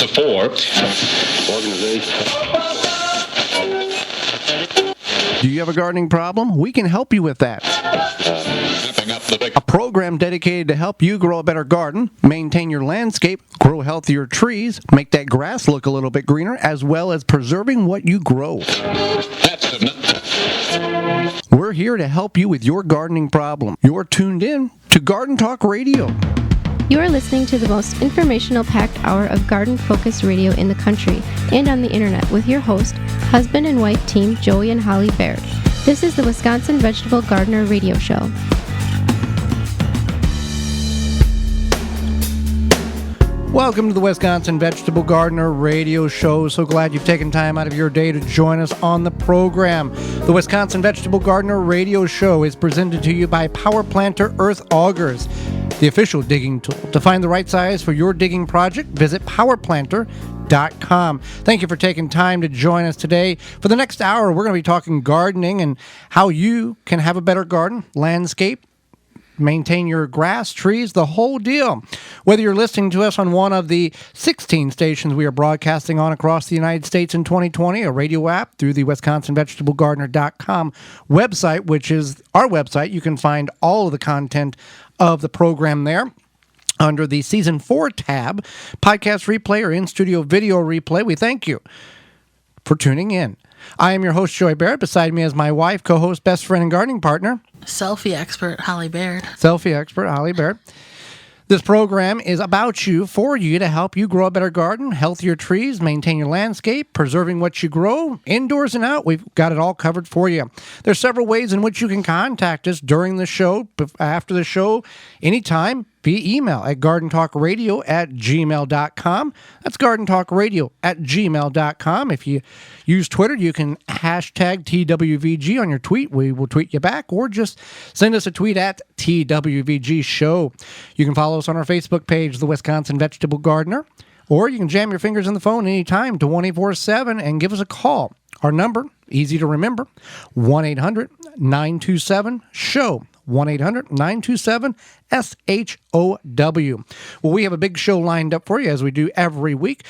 to 4. Do you have a gardening problem? We can help you with that. A program dedicated to help you grow a better garden, maintain your landscape, grow healthier trees, make that grass look a little bit greener, as well as preserving what you grow. We're here to help you with your gardening problem. You're tuned in to Garden Talk Radio. You are listening to the most informational-packed hour of garden-focused radio in the country and on the internet with your host, husband and wife team Joey and Holly Baird. This is the Wisconsin Vegetable Gardener Radio Show. Welcome to the Wisconsin Vegetable Gardener Radio Show. So glad you've taken time out of your day to join us on the program. The Wisconsin Vegetable Gardener Radio Show is presented to you by Power Planter Earth Augers, the official digging tool. To find the right size for your digging project, visit powerplanter.com. Thank you for taking time to join us today. For the next hour, we're going to be talking gardening and how you can have a better garden, landscape, maintain your grass, trees, the whole deal. Whether you're listening to us on one of the 16 stations we are broadcasting on across the United States in 2020, a radio app through the WisconsinVegetableGardener.com website, which is our website, you can find all of the content of the program there. Under the Season 4 tab, podcast replay or in-studio video replay, we thank you for tuning in. I am your host, Joey Barrett. Beside me is my wife, co-host, best friend, and gardening partner, Selfie expert, Holly Baird. Selfie expert, Holly Baird. This program is about you, for you, to help you grow a better garden, healthier trees, maintain your landscape, preserving what you grow, indoors and out. We've got it all covered for you. There's several ways in which you can contact us during the show, after the show, anytime, via email at gardentalkradio@gmail.com. That's gardentalkradio@gmail.com. If you use Twitter, you can hashtag TWVG on your tweet. We will tweet you back, or just send us a tweet at TWVG Show. You can follow us on our Facebook page, The Wisconsin Vegetable Gardener, or you can jam your fingers in the phone anytime to 1-847 and give us a call. Our number, easy to remember, 1-800-927-SHOW. 1-800-927-SHOW. Well, we have a big show lined up for you, as we do every week.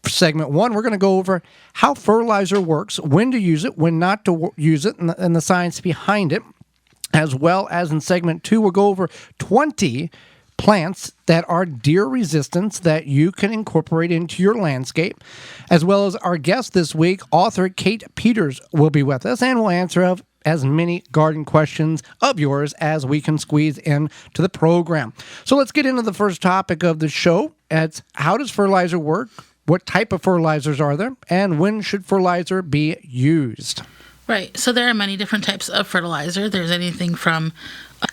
For segment 1, we're going to go over how fertilizer works, when to use it, when not to use it, and the science behind it. As well as in segment 2, we'll go over 20 plants that are deer resistant that you can incorporate into your landscape. As well as our guest this week, author Katie Peters, will be with us, and we'll answer as many garden questions of yours as we can squeeze into the program. So let's get into the first topic of the show. It's how does fertilizer work? What type of fertilizers are there? And when should fertilizer be used? Right. So there are many different types of fertilizer. There's anything from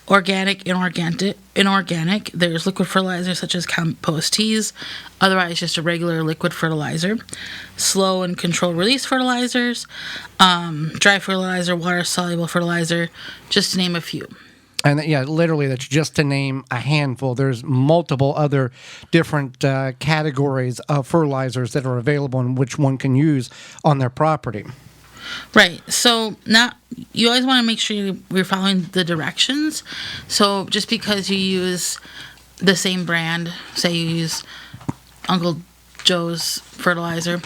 organic, inorganic. There's liquid fertilizer such as compost teas, otherwise just a regular liquid fertilizer. Slow and controlled release fertilizers, dry fertilizer, water-soluble fertilizer, just to name a few. And yeah, literally, that's just to name a handful. There's multiple other different categories of fertilizers that are available and which one can use on their property. Right. So now you always want to make sure you're following the directions. So just because you use the same brand, say you use Uncle Joe's fertilizer,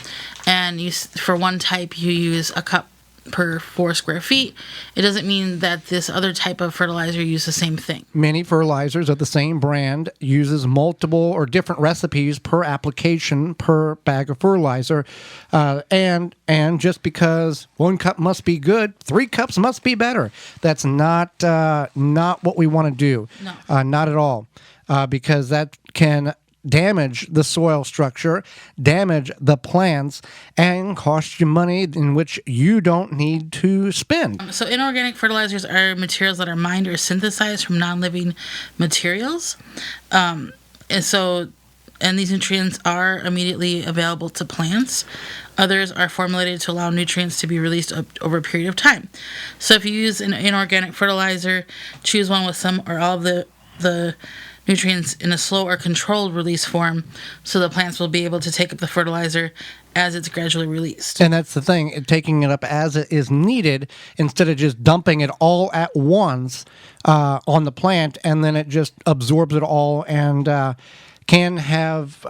and for one type you use a cup per 4 square feet, it doesn't mean that this other type of fertilizer uses the same thing. Many fertilizers of the same brand uses multiple or different recipes per application per bag of fertilizer, and just because 1 cup must be good, 3 cups must be better. That's not what we want to do. No. Not at all, because that can damage the soil structure, damage the plants, and cost you money in which you don't need to spend. So inorganic fertilizers are materials that are mined or synthesized from non-living materials. And these nutrients are immediately available to plants. Others are formulated to allow nutrients to be released over a period of time. So if you use an inorganic fertilizer, choose one with some or all of the nutrients in a slow or controlled release form, so the plants will be able to take up the fertilizer as it's gradually released. And that's the thing, taking it up as it is needed instead of just dumping it all at once on the plant, and then it just absorbs it all and can have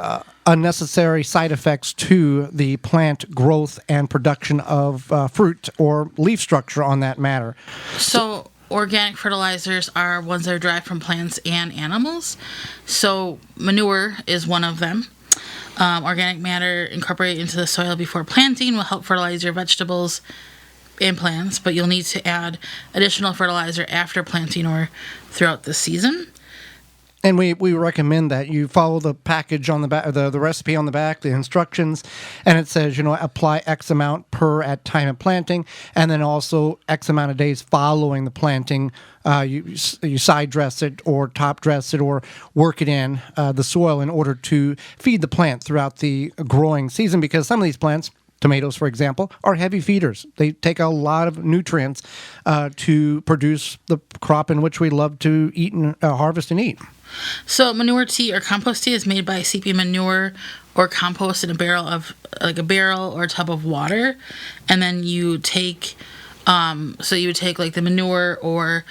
unnecessary side effects to the plant growth and production of fruit or leaf structure on that matter. So organic fertilizers are ones that are derived from plants and animals. So manure is one of them. Organic matter incorporated into the soil before planting will help fertilize your vegetables and plants, but you'll need to add additional fertilizer after planting or throughout the season. And we recommend that you follow the package on the back, the recipe on the back, the instructions, and it says, apply X amount per at time of planting, and then also X amount of days following the planting. You side dress it or top dress it or work it in the soil in order to feed the plant throughout the growing season, because some of these plants, tomatoes, for example, are heavy feeders. They take a lot of nutrients to produce the crop in which we love to eat and harvest and eat. So manure tea or compost tea is made by steeping manure or compost in a barrel or a tub of water, and then you take you would take like the manure or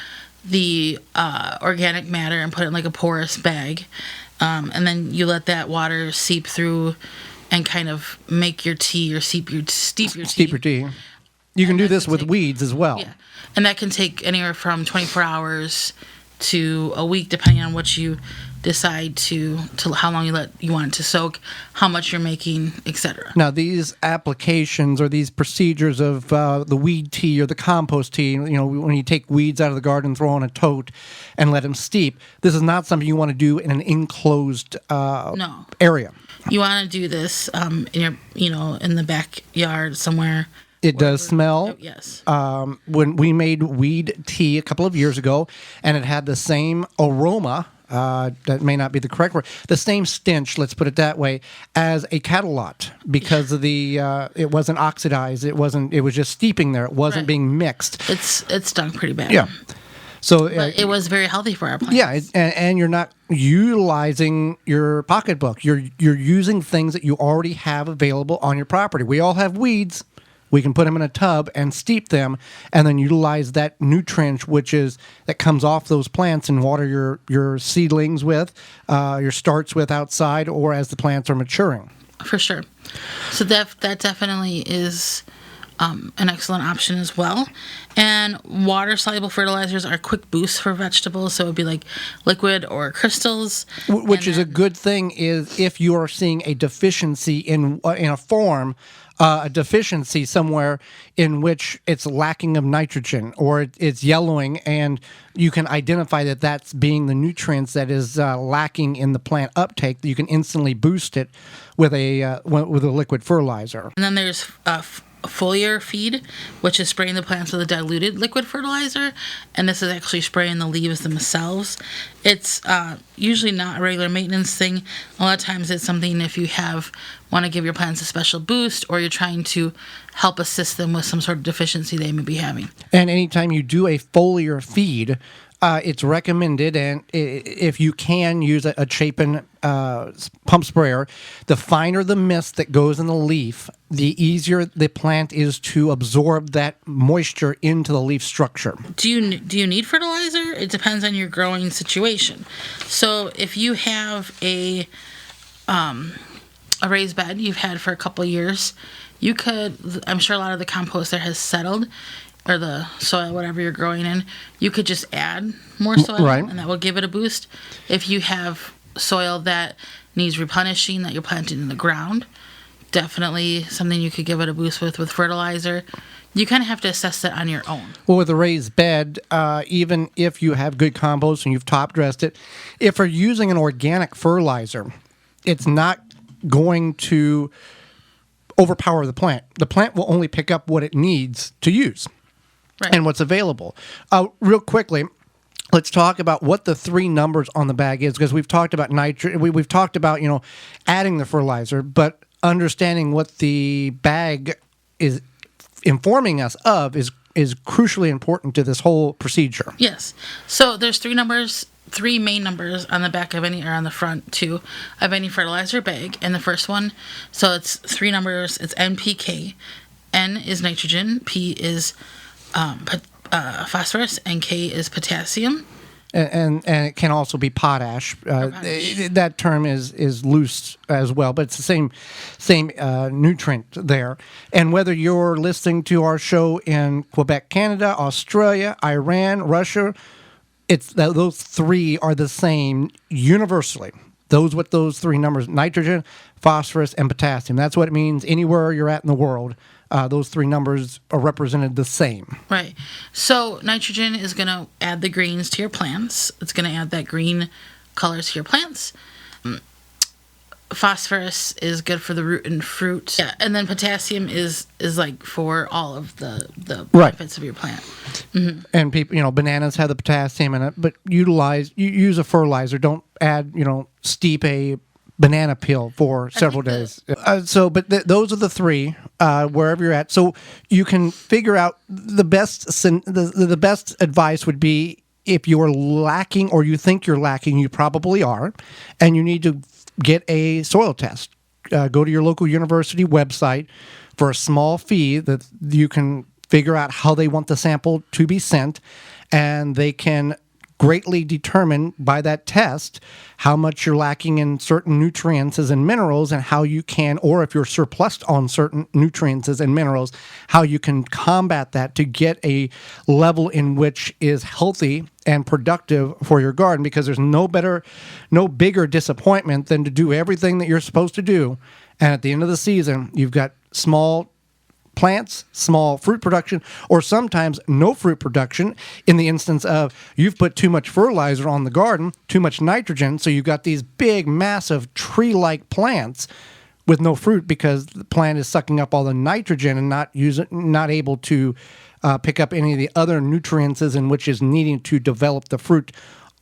the organic matter and put it in like a porous bag, and then you let that water seep through and kind of make your tea or steep your tea. You can do this with weeds as well. Yeah, and that can take anywhere from 24 hours to a week, depending on what you decide to how long you want it to soak, how much you're making, etc. Now, these applications or these procedures of the weed tea or the compost tea, when you take weeds out of the garden, throw on a tote, and let them steep, this is not something you want to do in an enclosed area. You want to do this in the backyard somewhere. It does smell. Oh, yes. When we made weed tea a couple of years ago, and it had the same aroma, that may not be the correct word, the same stench, let's put it that way, as a cattle lot, because of the it wasn't oxidized. It was just steeping there. It wasn't being mixed. It stunk pretty bad. Yeah. So it was very healthy for our plants. Yeah, and you're not utilizing your pocketbook. You're using things that you already have available on your property. We all have weeds. We can put them in a tub and steep them, and then utilize that nutrient that comes off those plants and water your seedlings with, your starts with outside, or as the plants are maturing. For sure. So that definitely is an excellent option as well. And water-soluble fertilizers are quick boosts for vegetables, so it would be like liquid or crystals. Which is a good thing is if you are seeing a deficiency in a form, a deficiency somewhere in which it's lacking of nitrogen or it's yellowing, and you can identify that that's being the nutrients that is lacking in the plant uptake. You can instantly boost it with a liquid fertilizer. And then there's foliar feed, which is spraying the plants with a diluted liquid fertilizer, and this is actually spraying the leaves themselves. It's usually not a regular maintenance thing. A lot of times it's something if you want to give your plants a special boost, or you're trying to help assist them with some sort of deficiency they may be having. And anytime you do a foliar feed, it's recommended, and if you can use a Chapin pump sprayer, the finer the mist that goes in the leaf, the easier the plant is to absorb that moisture into the leaf structure. Do you need fertilizer? It depends on your growing situation. So if you have a raised bed you've had for a couple of years, you could, I'm sure a lot of the compost there has settled, or the soil, whatever you're growing in, you could just add more soil, and that will give it a boost. If you have soil that needs replenishing that you're planting in the ground, definitely something you could give it a boost with fertilizer. You kind of have to assess that on your own. Well, with a raised bed, even if you have good compost and you've top dressed it, if you're using an organic fertilizer, it's not going to overpower the plant. The plant will only pick up what it needs to use. Right. And what's available. Real quickly, let's talk about what the three numbers on the bag is, because we've talked about we've talked about adding the fertilizer, but understanding what the bag is informing us of is crucially important to this whole procedure. Yes. So there's three main numbers on the back of any, or on the front too, of any fertilizer bag. And the first one, so it's three numbers. It's NPK. N is nitrogen, P is phosphorus, and K is potassium. and it can also be potash. That term is loose as well, but it's the same nutrient there. And whether you're listening to our show in Quebec, Canada, Australia, Iran, Russia, those three are the same universally. Those three numbers: nitrogen, phosphorus, and potassium. That's what it means anywhere you're at in the world. Those three numbers are represented the same. Right. So nitrogen is going to add the greens to your plants. It's going to add that green colors to your plants. Phosphorus is good for the root and fruit. Yeah, and then potassium is like for all of the benefits of your plant. Mm-hmm. And people, bananas have the potassium in it, but use a fertilizer. Don't add, steep a banana peel for several days. Those are the three wherever you're at. So you can figure out the best advice would be if you're lacking or you think you're lacking, you probably are, and you need to get a soil test. Go to your local university website for a small fee that you can figure out how they want the sample to be sent, and they can greatly determine by that test how much you're lacking in certain nutrients and minerals, and how you can, or if you're surplus on certain nutrients and minerals, how you can combat that to get a level in which is healthy and productive for your garden. Because there's no bigger disappointment than to do everything that you're supposed to do, and at the end of the season you've got small plants, small fruit production, or sometimes no fruit production, in the instance of you've put too much fertilizer on the garden, too much nitrogen, so you've got these big, massive tree-like plants with no fruit because the plant is sucking up all the nitrogen and not able to pick up any of the other nutrients in which is needing to develop the fruit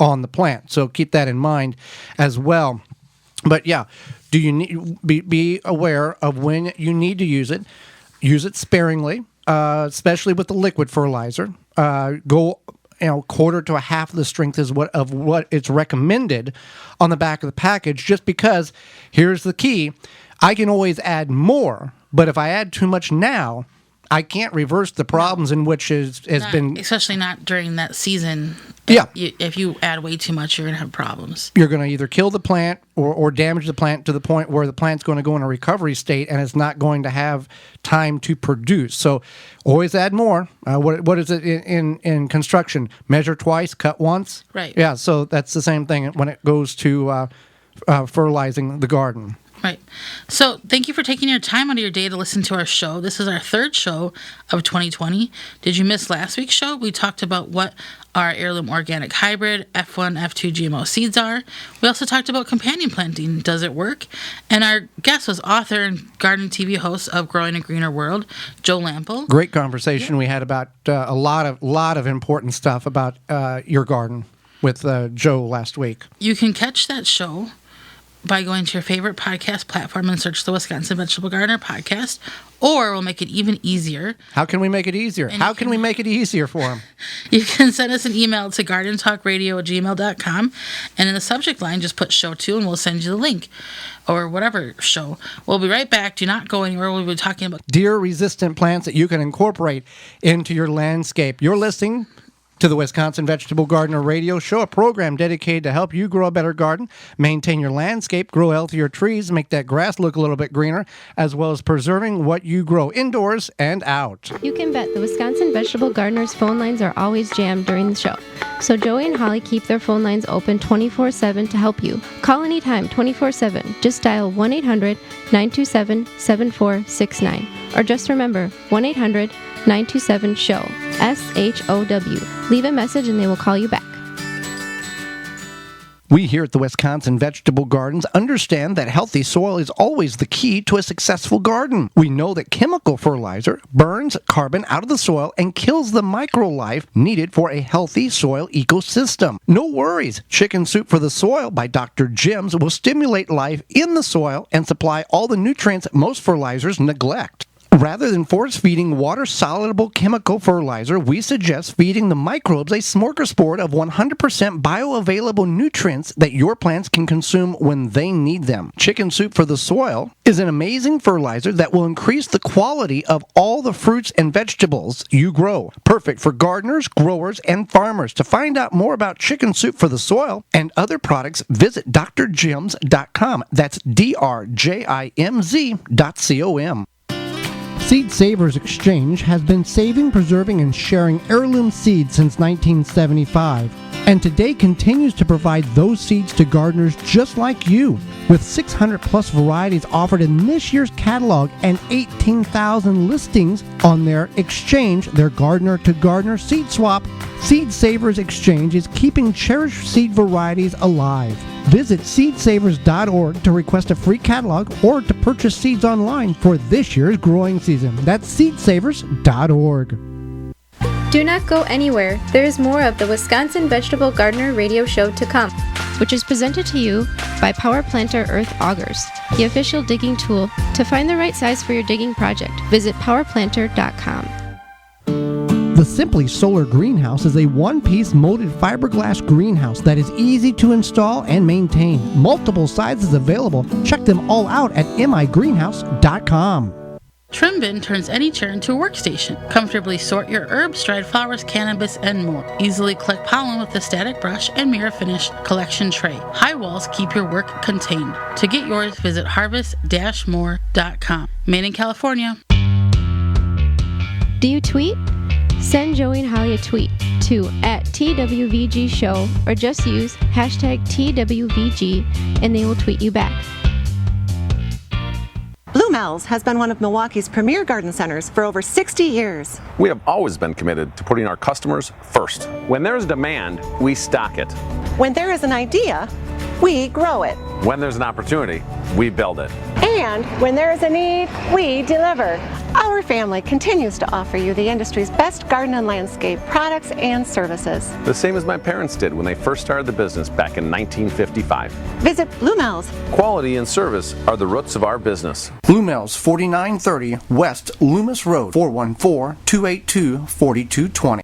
on the plant. So keep that in mind as well. But yeah, do you need be aware of when you need to use it? Use it sparingly, especially with the liquid fertilizer. Go, quarter to a half of the strength is what it's recommended on the back of the package. Just because, here's the key: I can always add more, but if I add too much now, I can't reverse the problems in which has been, especially not during that season. Yeah, if you add way too much, you're gonna have problems. You're gonna either kill the plant or damage the plant to the point where the plant's going to go in a recovery state and it's not going to have time to produce. So always add more. What is it in construction? Measure twice, cut once. Right. Yeah. So that's the same thing when it goes to fertilizing the garden. Right. So thank you for taking your time out of your day to listen to our show. This is our third show of 2020. Did you miss last week's show? We talked about what our heirloom organic hybrid F1, F2 GMO seeds are. We also talked about companion planting. Does it work? And our guest was author and garden TV host of Growing a Greener World, Joe Lample. Great conversation we had about a lot of important stuff about your garden with Joe last week. You can catch that show by going to your favorite podcast platform and search the Wisconsin Vegetable Gardener podcast, or we'll make it even easier. How can we make it easier? How can we make it easier for them? You can send us an email to gardentalkradio@gmail.com, and in the subject line, just put show 2 and we'll send you the link, or whatever show. We'll be right back. Do not go anywhere. We'll be talking about deer-resistant plants that you can incorporate into your landscape. You're listening to the Wisconsin Vegetable Gardener Radio Show, a program dedicated to help you grow a better garden, maintain your landscape, grow healthier trees, make that grass look a little bit greener, as well as preserving what you grow indoors and out. You can bet the Wisconsin Vegetable Gardeners phone lines are always jammed during the show. So Joey and Holly keep their phone lines open 24/7 to help you. Call anytime 24/7. Just dial 1-800-927-7469. Or just remember 1-800-927-SHOW. SHOW. Leave a message and they will call you back. We here at the Wisconsin Vegetable Gardens understand that healthy soil is always the key to a successful garden. We know that chemical fertilizer burns carbon out of the soil and kills the microlife needed for a healthy soil ecosystem. No worries. Chicken Soup for the Soil by Dr. Jim's will stimulate life in the soil and supply all the nutrients most fertilizers neglect. Rather than force-feeding water-soluble chemical fertilizer, we suggest feeding the microbes a smorgasbord of 100% bioavailable nutrients that your plants can consume when they need them. Chicken Soup for the Soil is an amazing fertilizer that will increase the quality of all the fruits and vegetables you grow. Perfect for gardeners, growers, and farmers. To find out more about Chicken Soup for the Soil and other products, visit drjimz.com. That's drjimz.com. Seed Savers Exchange has been saving, preserving, and sharing heirloom seeds since 1975, and today continues to provide those seeds to gardeners just like you. With 600 plus varieties offered in this year's catalog and 18,000 listings on their exchange, their gardener-to-gardener seed swap, Seed Savers Exchange is keeping cherished seed varieties alive. Visit seedsavers.org to request a free catalog or to purchase seeds online for this year's growing season. That's seedsavers.org. Do not go anywhere. There is more of the Wisconsin Vegetable Gardener Radio Show to come, which is presented to you by Power Planter Earth Augers, the official digging tool. To find the right size for your digging project, visit powerplanter.com. The Simply Solar Greenhouse is a one-piece molded fiberglass greenhouse that is easy to install and maintain. Multiple sizes available. Check them all out at migreenhouse.com. Trim Bin turns any chair into a workstation. Comfortably sort your herbs, dried flowers, cannabis, and more. Easily collect pollen with a static brush and mirror finish collection tray. High walls keep your work contained. To get yours, visit harvest-more.com. Made in California. Do you tweet? Send Joey and Holly a tweet to @TWVG Show or just use #TWVG and they will tweet you back. Blue Mel's has been one of Milwaukee's premier garden centers for over 60 years. We have always been committed to putting our customers first. When there is demand, we stock it. When there is an idea, we grow it. When there's an opportunity, we build it. And when there is a need, we deliver. Our family continues to offer you the industry's best garden and landscape products and services. The same as my parents did when they first started the business back in 1955. Visit Blue Mel's. Quality and service are the roots of our business. Blue Mills, 4930 West Loomis Road, 414-282-4220.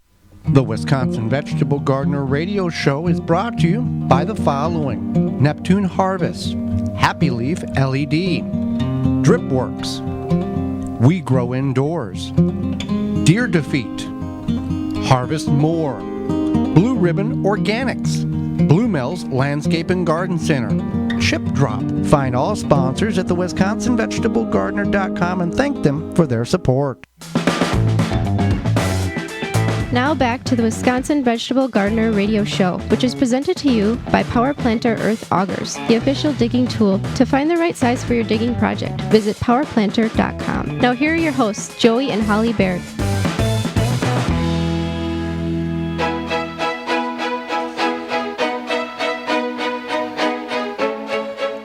The Wisconsin Vegetable Gardener Radio Show is brought to you by the following: Neptune Harvest, Happy Leaf LED, Dripworks, We Grow Indoors, Deer Defeat, Harvest More, Blue Ribbon Organics, Blue Mills Landscape and Garden Center, Chip Drop. Find all sponsors at the WisconsinVegetableGardener.com and thank them for their support. Now back to the Wisconsin Vegetable Gardener Radio Show, which is presented to you by Power Planter Earth Augers, the official digging tool. To find the right size for your digging project, visit powerplanter.com. Now here are your hosts, Joey and Holly Baird.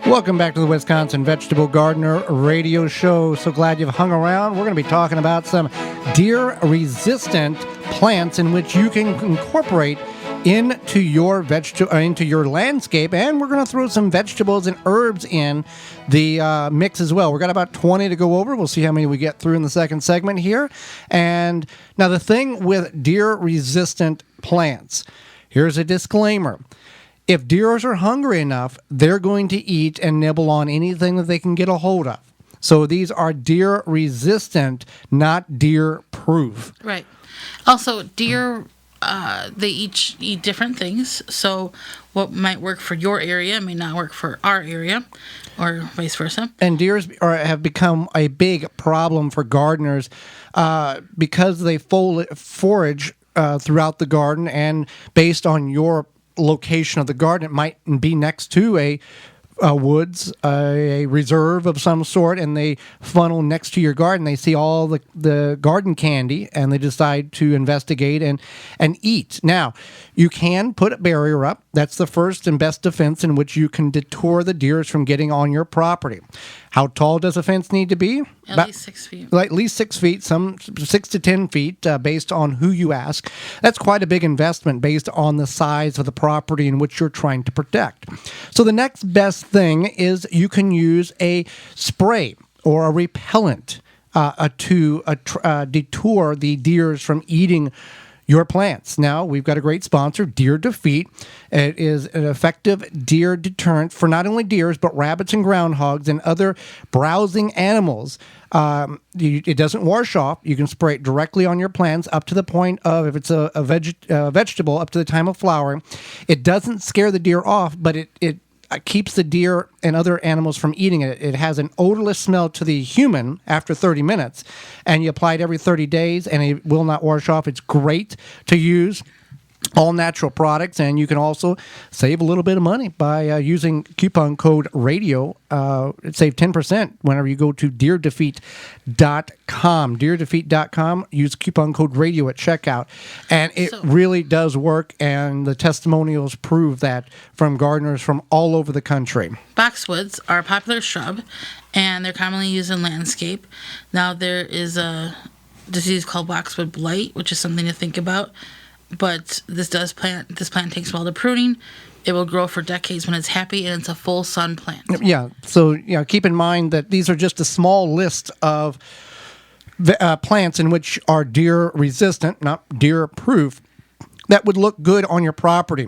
Welcome back to the Wisconsin Vegetable Gardener Radio Show. So glad you've hung around. We're going to be talking about some deer-resistant plants in which you can incorporate into your landscape, and we're going to throw some vegetables and herbs in the mix as well. We've got about 20 to go over. We'll see how many we get through in the second segment here. And now the thing with deer-resistant plants, here's a disclaimer. If deers are hungry enough, they're going to eat and nibble on anything that they can get a hold of. So these are deer resistant, not deer proof. Right. Also, deer, they each eat different things. So what might work for your area may not work for our area, or vice versa. And deers have become a big problem for gardeners because they forage throughout the garden, and based on your location of the garden, it might be next to a woods, a reserve of some sort, and they funnel next to your garden. They see all the garden candy, and they decide to investigate and eat. Now, you can put a barrier up. That's the first and best defense in which you can deter the deers from getting on your property. How tall does a fence need to be? At least 6 feet. Like at least 6 feet, some 6 to 10 feet, based on who you ask. That's quite a big investment based on the size of the property in which you're trying to protect. So the next best thing is you can use a spray or a repellent to detour the deers from eating your plants. Now, we've got a great sponsor, Deer Defeat. It is an effective deer deterrent for not only deers, but rabbits and groundhogs and other browsing animals. It doesn't wash off. You can spray it directly on your plants up to the point of, if it's a vegetable, up to the time of flowering. It doesn't scare the deer off, but it keeps the deer and other animals from eating it. It has an odorless smell to the human after 30 minutes, and you apply it every 30 days, and it will not wash off. It's great to use. All natural products, and you can also save a little bit of money by using coupon code RADIO. Save 10% whenever you go to deerdefeat.com. Deerdefeat.com, use coupon code RADIO at checkout. And it really does work, and the testimonials prove that from gardeners from all over the country. Boxwoods are a popular shrub, and they're commonly used in landscape. Now, there is a disease called boxwood blight, which is something to think about. But this plant takes well to pruning. It will grow for decades when it's happy, and it's a full sun plant. Yeah, so keep in mind that these are just a small list of plants in which are deer resistant, not deer proof, that would look good on your property.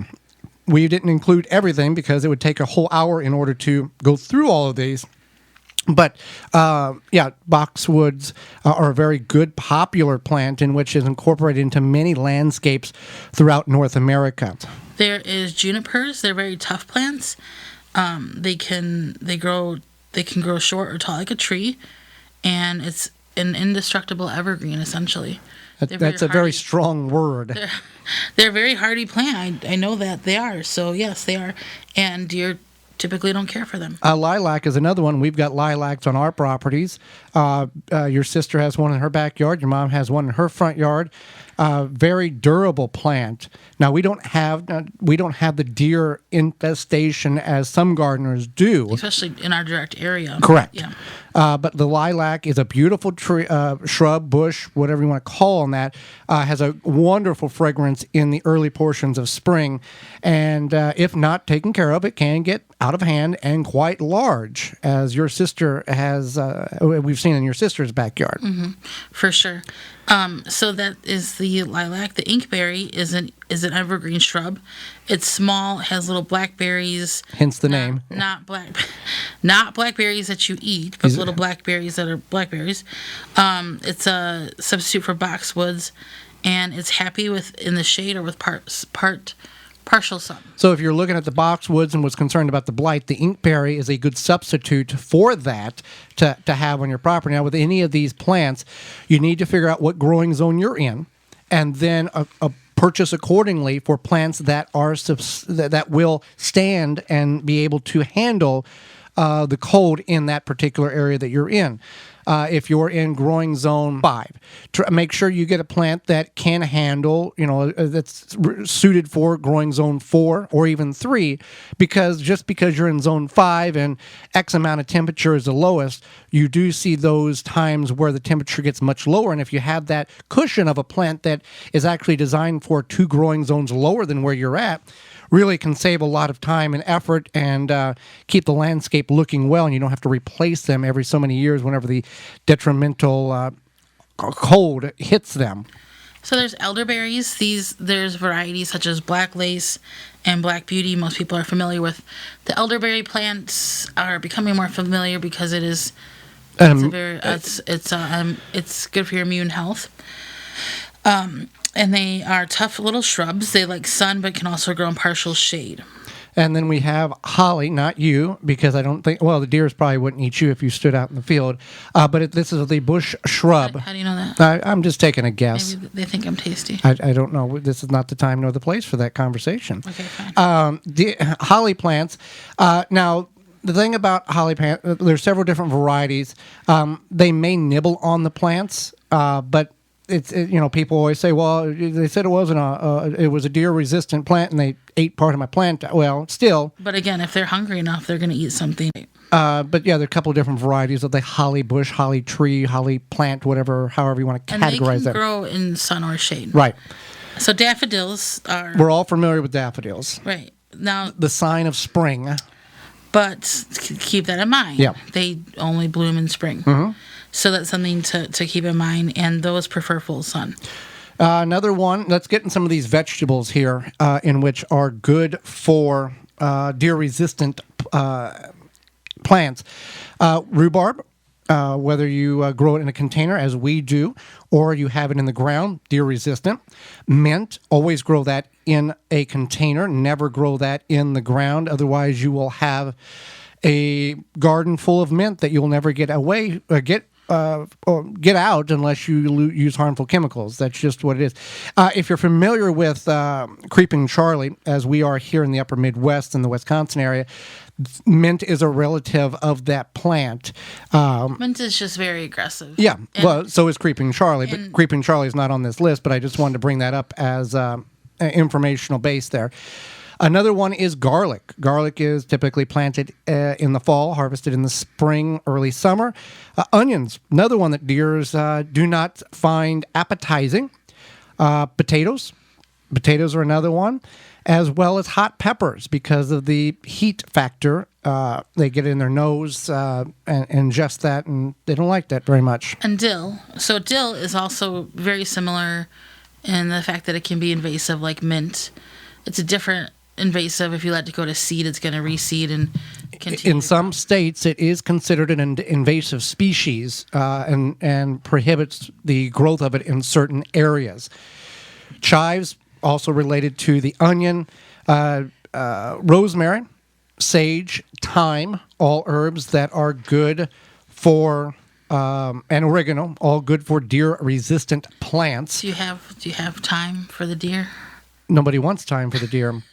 We didn't include everything because it would take a whole hour in order to go through all of these. But, boxwoods are a very good, popular plant in which is incorporated into many landscapes throughout North America. There is junipers. They're very tough plants. They can grow short or tall like a tree, and it's an indestructible evergreen, essentially. That's a very strong word. They're a very hardy plant. I know that they are. So, yes, they are. And deer typically don't care for them. Lilac is another one. We've got lilacs on our properties. Your sister has one in her backyard. Your mom has one in her front yard. Very durable plant. Now, we don't have the deer infestation as some gardeners do, especially in our direct area. Correct. Yeah. But the lilac is a beautiful tree, shrub, bush, whatever you want to call on that. Has a wonderful fragrance in the early portions of spring, and if not taken care of, it can get out of hand and quite large, as your sister has. We've seen in your sister's backyard. Mm-hmm. For sure. So that is the lilac. The inkberry is an evergreen shrub. It's small, has little blackberries. Hence the name. Not blackberries that you eat, but little blackberries that are blackberries. It's a substitute for boxwoods, and it's happy in the shade or with partial sun. So if you're looking at the boxwoods and was concerned about the blight, the inkberry is a good substitute for that to have on your property. Now, with any of these plants, you need to figure out what growing zone you're in, and then purchase accordingly for plants that that will stand and be able to handle the cold in that particular area that you're in. If you're in growing zone 5, make sure you get a plant that can handle, that's suited for growing zone 4 or even 3, because just because you're in zone 5 and X amount of temperature is the lowest, you do see those times where the temperature gets much lower. And if you have that cushion of a plant that is actually designed for 2 growing zones lower than where you're at, really can save a lot of time and effort and keep the landscape looking well, and you don't have to replace them every so many years whenever the detrimental cold hits them. So there's elderberries. There's varieties such as Black Lace and Black Beauty. Most people are familiar with. The elderberry plants are becoming more familiar because it's good for your immune health. And they are tough little shrubs. They like sun, but can also grow in partial shade. And then we have holly, not you, because I don't think, the deers probably wouldn't eat you if you stood out in the field. But this is the bush shrub. How do you know that? I'm just taking a guess. Maybe they think I'm tasty. I don't know. This is not the time nor the place for that conversation. Okay, fine. The holly plants. Now, the thing about holly plants, there's several different varieties. They may nibble on the plants, but people always say, well, they said it wasn't it was a deer-resistant plant, and they ate part of my plant. Well, still. But again, if they're hungry enough, they're going to eat something. But yeah, there are a couple of different varieties of the holly bush, holly tree, holly plant, however you want to categorize that. And they can grow in sun or shade. Right. So daffodils are. We're all familiar with daffodils. Right. Now. The sign of spring. But keep that in mind. Yeah. They only bloom in spring. So that's something to keep in mind, and those prefer full sun. Another one, let's get in some of these vegetables here in which are good for deer-resistant plants. Rhubarb, whether you grow it in a container, as we do, or you have it in the ground, deer-resistant. Mint, always grow that in a container. Never grow that in the ground. Otherwise, you will have a garden full of mint that you'll never get out unless you use harmful chemicals. That's just what it is. If you're familiar with Creeping Charlie, as we are here in the upper Midwest in the Wisconsin area, mint is a relative of that plant. Mint is just very aggressive. Yeah, well, so is Creeping Charlie, but Creeping Charlie is not on this list, but I just wanted to bring that up as an informational base there. Another one is garlic. Garlic is typically planted in the fall, harvested in the spring, early summer. Onions, another one that deers do not find appetizing. Potatoes. Potatoes are another one, as well as hot peppers because of the heat factor. They get in their nose and ingest that, and they don't like that very much. And dill. So dill is also very similar in the fact that it can be invasive like mint. It's a different invasive. If you let it go to seed, it's going to reseed and continue. In some states, it is considered an invasive species and prohibits the growth of it in certain areas. Chives, also related to the onion, rosemary, sage, thyme, all herbs that are good for, and oregano, all good for deer-resistant plants. Do you have time for the deer? Nobody wants time for the deer.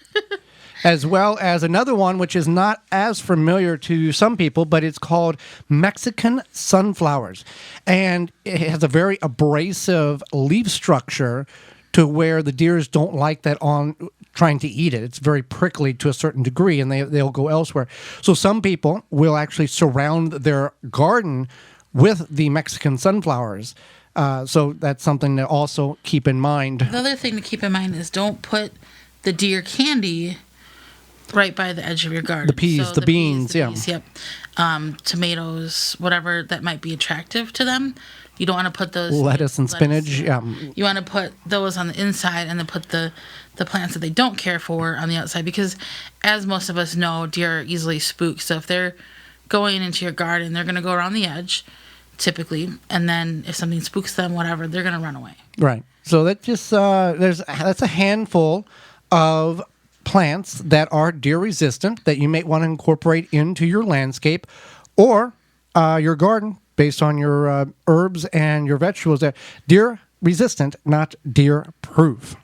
As well as another one, which is not as familiar to some people, but it's called Mexican sunflowers. And it has a very abrasive leaf structure to where the deers don't like that on trying to eat it. It's very prickly to a certain degree, and they'll go elsewhere. So some people will actually surround their garden with the Mexican sunflowers. So that's something to also keep in mind. The other thing to keep in mind is don't put the deer candy right by the edge of your garden. The peas, the beans, peas, yep. Tomatoes, whatever that might be attractive to them. You don't want to put those... Lettuce and spinach, yeah. You want to put those on the inside and then put the plants that they don't care for on the outside, because as most of us know, deer are easily spooked. So if they're going into your garden, they're going to go around the edge, typically, and then if something spooks them, whatever, they're going to run away. Right. So that just that's a handful of plants that are deer resistant that you may want to incorporate into your landscape or your garden based on your herbs and your vegetables. That deer resistant, not deer proof.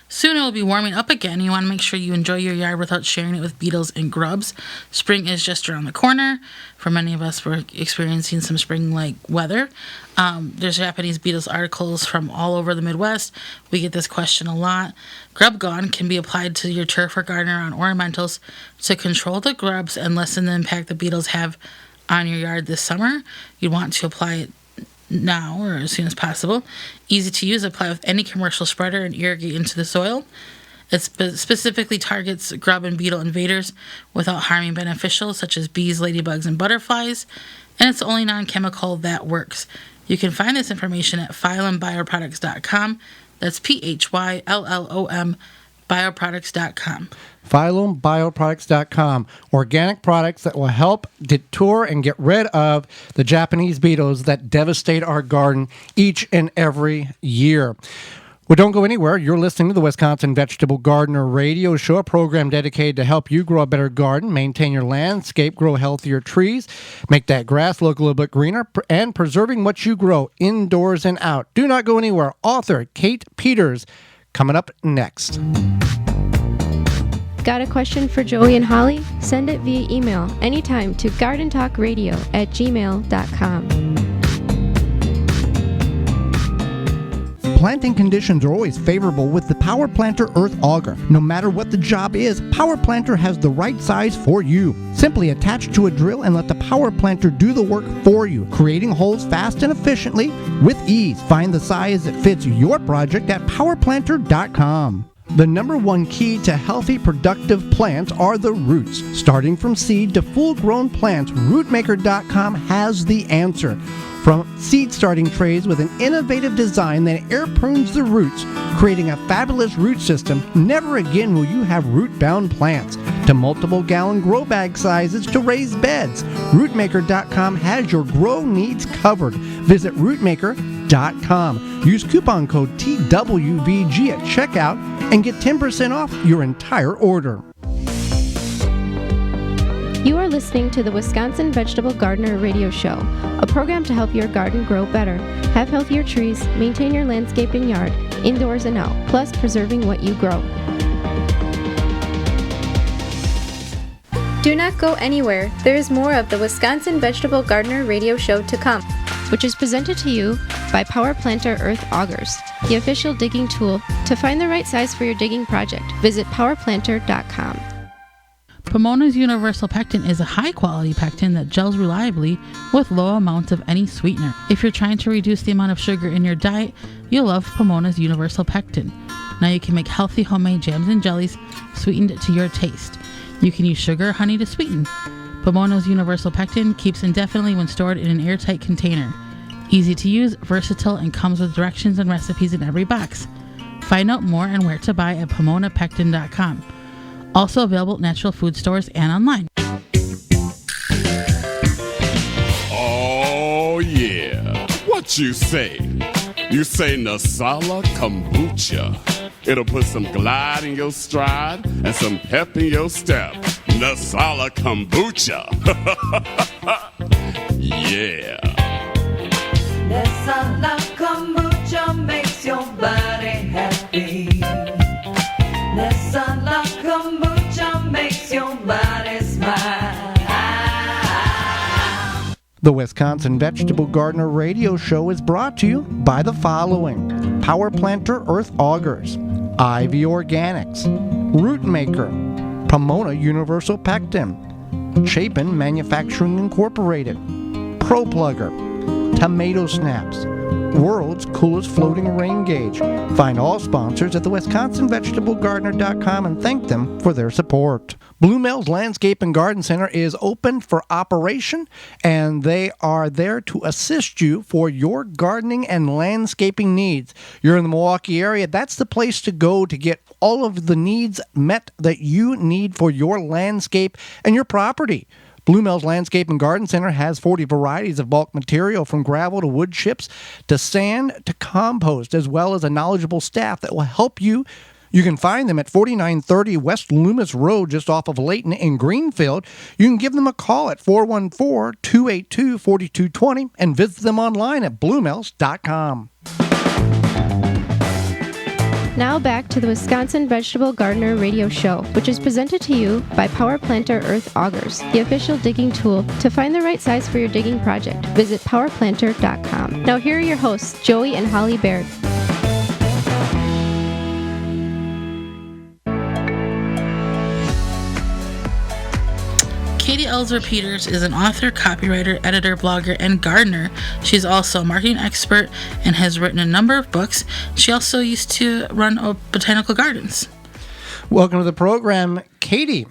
Soon it will be warming up again. You want to make sure you enjoy your yard without sharing it with beetles and grubs. Spring is just around the corner. For many of us, we're experiencing some spring-like weather. There's Japanese beetles articles from all over the Midwest. We get this question a lot. Grub Gone can be applied to your turf or garden around ornamentals to control the grubs and lessen the impact the beetles have on your yard this summer. You'd want to apply it now or as soon as possible. Easy to use. Apply with any commercial spreader and irrigate into the soil. It specifically targets grub and beetle invaders without harming beneficials such as bees, ladybugs, and butterflies. And it's the only non-chemical that works. You can find this information at phyllombioproducts.com. That's PHYLLOM bioproducts.com. phyllombioproducts.com. Organic products that will help deter and get rid of the Japanese beetles that devastate our garden each and every year. Well, don't go anywhere. You're listening to the Wisconsin Vegetable Gardener Radio Show, a program dedicated to help you grow a better garden, maintain your landscape, grow healthier trees, make that grass look a little bit greener, and preserving what you grow indoors and out. Do not go anywhere. Author Kate Peters coming up next. Got a question for Joey and Holly? Send it via email anytime to gardentalkradio@gmail.com. Planting conditions are always favorable with the Power Planter Earth Auger. No matter what the job is, Power Planter has the right size for you. Simply attach to a drill and let the Power Planter do the work for you, creating holes fast and efficiently with ease. Find the size that fits your project at powerplanter.com. The number one key to healthy, productive plants are the roots. Starting from seed to full-grown plants, rootmaker.com has the answer. From seed starting trays with an innovative design that air prunes the roots, creating a fabulous root system, never again will you have root-bound plants. To multiple gallon grow bag sizes to raised beds, rootmaker.com has your grow needs covered. Visit rootmaker.com. Use coupon code TWVG at checkout and get 10% off your entire order. You are listening to the Wisconsin Vegetable Gardener Radio Show, a program to help your garden grow better, have healthier trees, maintain your landscaping yard, indoors and out, plus preserving what you grow. Do not go anywhere. There is more of the Wisconsin Vegetable Gardener Radio Show to come, which is presented to you by Power Planter Earth Augers, the official digging tool. To find the right size for your digging project, visit powerplanter.com. Pomona's Universal Pectin is a high-quality pectin that gels reliably with low amounts of any sweetener. If you're trying to reduce the amount of sugar in your diet, you'll love Pomona's Universal Pectin. Now you can make healthy homemade jams and jellies sweetened to your taste. You can use sugar or honey to sweeten. Pomona's Universal Pectin keeps indefinitely when stored in an airtight container. Easy to use, versatile, and comes with directions and recipes in every box. Find out more and where to buy at PomonaPectin.com. Also available at natural food stores and online. Oh, yeah. What you say? You say Nasala Kombucha. It'll put some glide in your stride and some pep in your step. Nasala Kombucha. Yeah. Nasala Kombucha makes your body happy. Nasala Kombucha makes your body smile. The Wisconsin Vegetable Gardener Radio Show is brought to you by the following: Power Planter Earth Augers, Ivy Organics, Rootmaker, Pomona Universal Pectin, Chapin Manufacturing Incorporated, Pro Plugger, Tomato Snaps, World's Coolest Floating Rain Gauge. Find all sponsors at the WisconsinVegetableGardener.com and thank them for their support. Blue Mills Landscape and Garden Center is open for operation, and they are there to assist you for your gardening and landscaping needs. You're in the Milwaukee area, that's the place to go to get all of the needs met that you need for your landscape and your property. Blue Mills Landscape and Garden Center has 40 varieties of bulk material, from gravel to wood chips to sand to compost, as well as a knowledgeable staff that will help you. You can find them at 4930 West Loomis Road, just off of Layton in Greenfield. You can give them a call at 414-282-4220 and visit them online at bluemills.com. Now back to the Wisconsin Vegetable Gardener Radio Show, which is presented to you by Power Planter Earth Augers, the official digging tool. To find the right size for your digging project, visit powerplanter.com. Now here are your hosts, Joey and Holly Baird. Katie Elzer Peters is an author, copywriter, editor, blogger, and gardener. She's also a marketing expert and has written a number of books. She also used to run botanical gardens. Welcome to the program, Katie.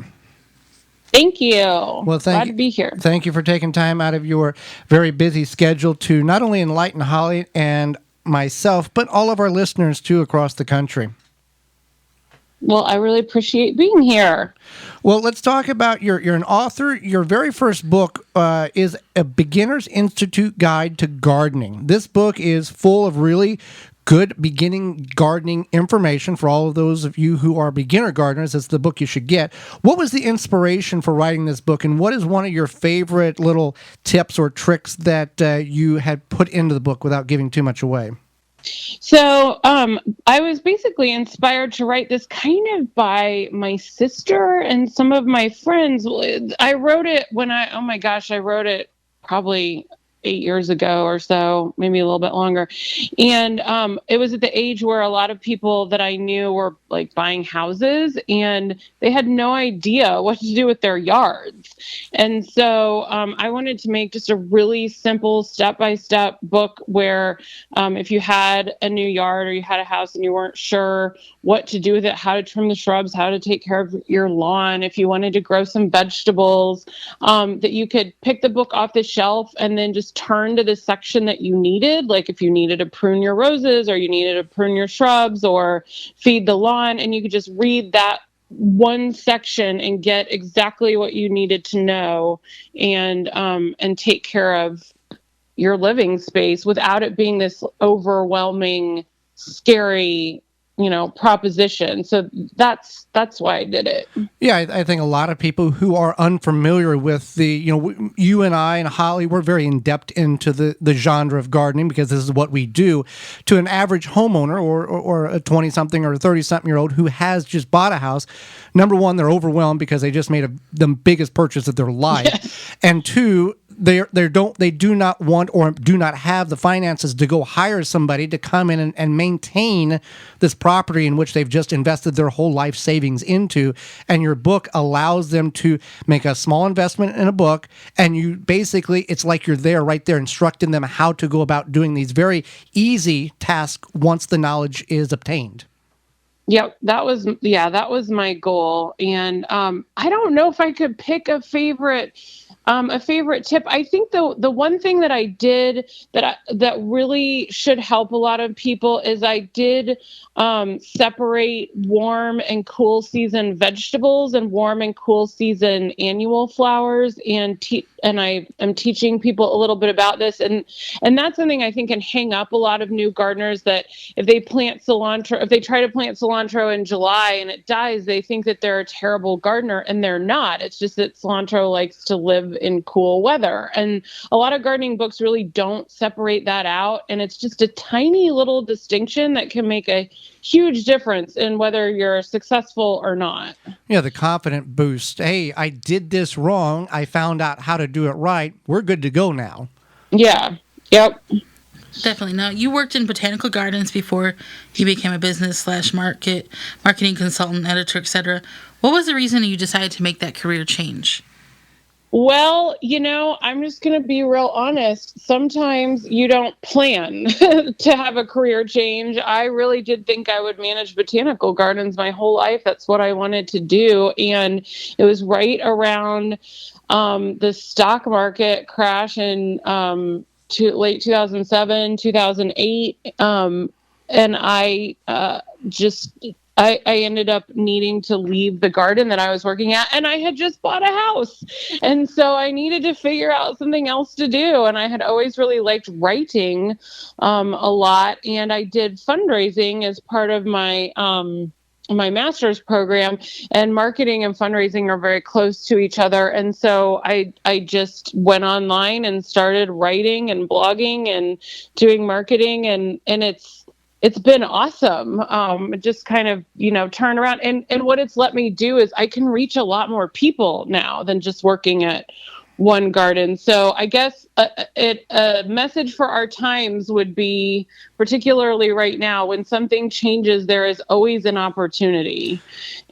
Thank you. Well, glad to be here. Thank you for taking time out of your very busy schedule to not only enlighten Holly and myself, but all of our listeners too across the country. Well, I really appreciate being here. Well, let's talk about you're an author. Your very first book is A Beginner's Institute Guide to Gardening. This book is full of really good beginning gardening information for all of those of you who are beginner gardeners. It's the book you should get. What was the inspiration for writing this book, and what is one of your favorite little tips or tricks that you had put into the book without giving too much away? So I was basically inspired to write this kind of by my sister and some of my friends. I wrote it when I wrote it probably 8 years ago or so, maybe a little bit longer. And it was at the age where a lot of people that I knew were like buying houses and they had no idea what to do with their yards. And so I wanted to make just a really simple step-by-step book where if you had a new yard or you had a house and you weren't sure what to do with it, how to trim the shrubs, how to take care of your lawn, if you wanted to grow some vegetables, that you could pick the book off the shelf and then just turn to the section that you needed. Like if you needed to prune your roses or you needed to prune your shrubs or feed the lawn, and you could just read that one section and get exactly what you needed to know and take care of your living space without it being this overwhelming, scary, proposition. So that's why I did it. Yeah, I think a lot of people who are unfamiliar with the, you and I and Holly, we're very in depth into the genre of gardening because this is what we do. To an average homeowner or a 20-something or a 30-something-year-old who has just bought a house, number one, they're overwhelmed because they just made the biggest purchase of their life. Yes. And two, they do not want or do not have the finances to go hire somebody to come in and maintain this property in which they've just invested their whole life savings into. And your book allows them to make a small investment in a book, and you basically, it's like you're there right there instructing them how to go about doing these very easy tasks once the knowledge is obtained. Yep, that was my goal. And I don't know if I could pick a favorite tip. I think the one thing that I did that really should help a lot of people is I did separate warm and cool season vegetables and warm and cool season annual flowers, and I am teaching people a little bit about this, and that's something I think can hang up a lot of new gardeners, that if they try to plant cilantro in July and it dies, they think that they're a terrible gardener, and they're not. It's just that cilantro likes to live in cool weather. And a lot of gardening books really don't separate that out. And it's just a tiny little distinction that can make a huge difference in whether you're successful or not. Yeah, the confident boost. Hey, I did this wrong. I found out how to do it right. We're good to go now. Yeah. Yep. Definitely. Now, you worked in botanical gardens before you became a business / marketing consultant, editor, etc. What was the reason you decided to make that career change? Well, I'm just going to be real honest. Sometimes you don't plan to have a career change. I really did think I would manage botanical gardens my whole life. That's what I wanted to do. And it was right around the stock market crash in late 2007, 2008. And I ended up needing to leave the garden that I was working at, and I had just bought a house. And so I needed to figure out something else to do. And I had always really liked writing a lot. And I did fundraising as part of my my master's program, and marketing and fundraising are very close to each other. And so I just went online and started writing and blogging and doing marketing, and it's been awesome. Just kind of, turn around. And what it's let me do is I can reach a lot more people now than just working at one garden. So I guess a message for our times would be, particularly right now, when something changes, there is always an opportunity.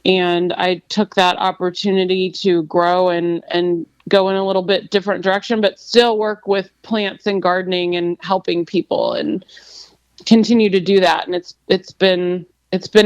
And I took that opportunity to grow and go in a little bit different direction, but still work with plants and gardening and helping people, and continue to do that. And it's been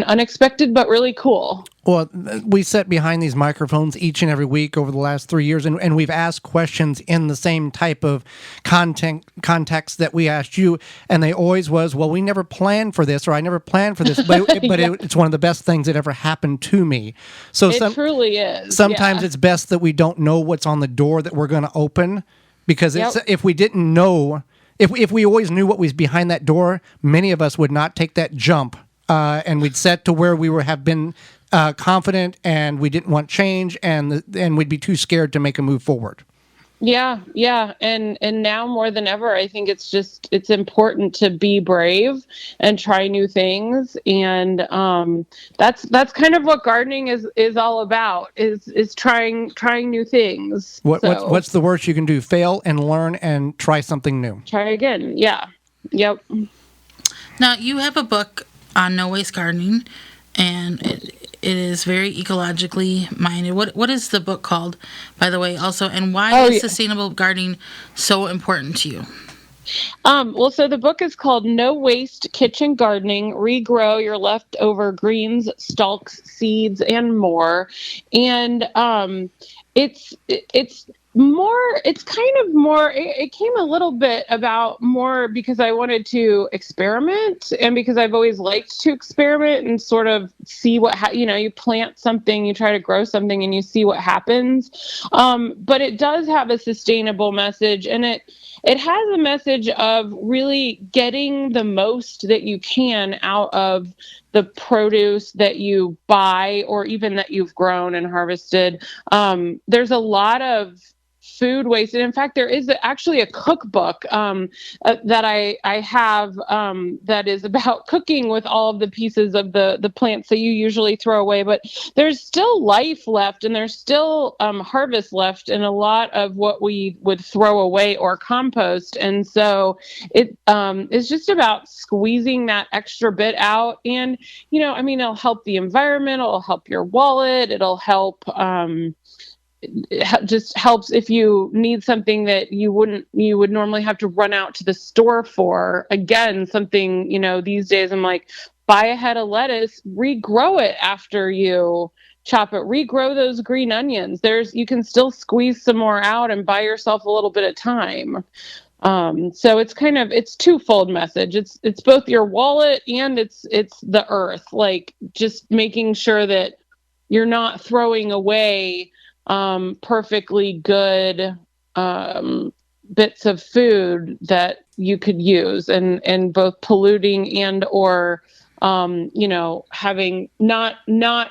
unexpected, but really cool. Well, we sit behind these microphones each and every week over the last 3 years, and we've asked questions in the same type of context that we asked you, and they always was, well, we never planned for this, or I never planned for this, but it's one of the best things that ever happened to me. So it truly is. Sometimes it's best that we don't know what's on the door that we're going to open, because if we didn't know, if we always knew what was behind that door, many of us would not take that jump, and we'd set to where we have been confident, and we didn't want change, and we'd be too scared to make a move forward. Yeah. And now more than ever, I think it's important to be brave and try new things. And that's kind of what gardening is all about, is trying new things. What's the worst you can do? Fail and learn and try something new. Try again. Yeah. Yep. Now, you have a book on no waste gardening, and it is very ecologically minded. What is the book called, by the way, also, and why is sustainable gardening so important to you? Well, so the book is called No Waste Kitchen Gardening, Regrow Your Leftover Greens, Stalks, Seeds, and More. And it's it came a little bit about more because I wanted to experiment, and because I've always liked to experiment and sort of see what, you plant something, you try to grow something, and you see what happens. But it does have a sustainable message, and it has a message of really getting the most that you can out of the produce that you buy or even that you've grown and harvested. There's a lot of food waste, and in fact there is actually a cookbook that I have that is about cooking with all of the pieces of the plants that you usually throw away, but there's still life left, and there's still harvest left in a lot of what we would throw away or compost. And so it is just about squeezing that extra bit out. And it'll help the environment, it'll help your wallet, it'll help it just helps if you need something that you would normally have to run out to the store for. Again, something, these days I'm like, buy a head of lettuce, regrow it after you chop it, regrow those green onions. You can still squeeze some more out and buy yourself a little bit of time. So it's twofold message. It's both your wallet and it's the earth, like just making sure that you're not throwing away perfectly good bits of food that you could use, and both polluting and or having not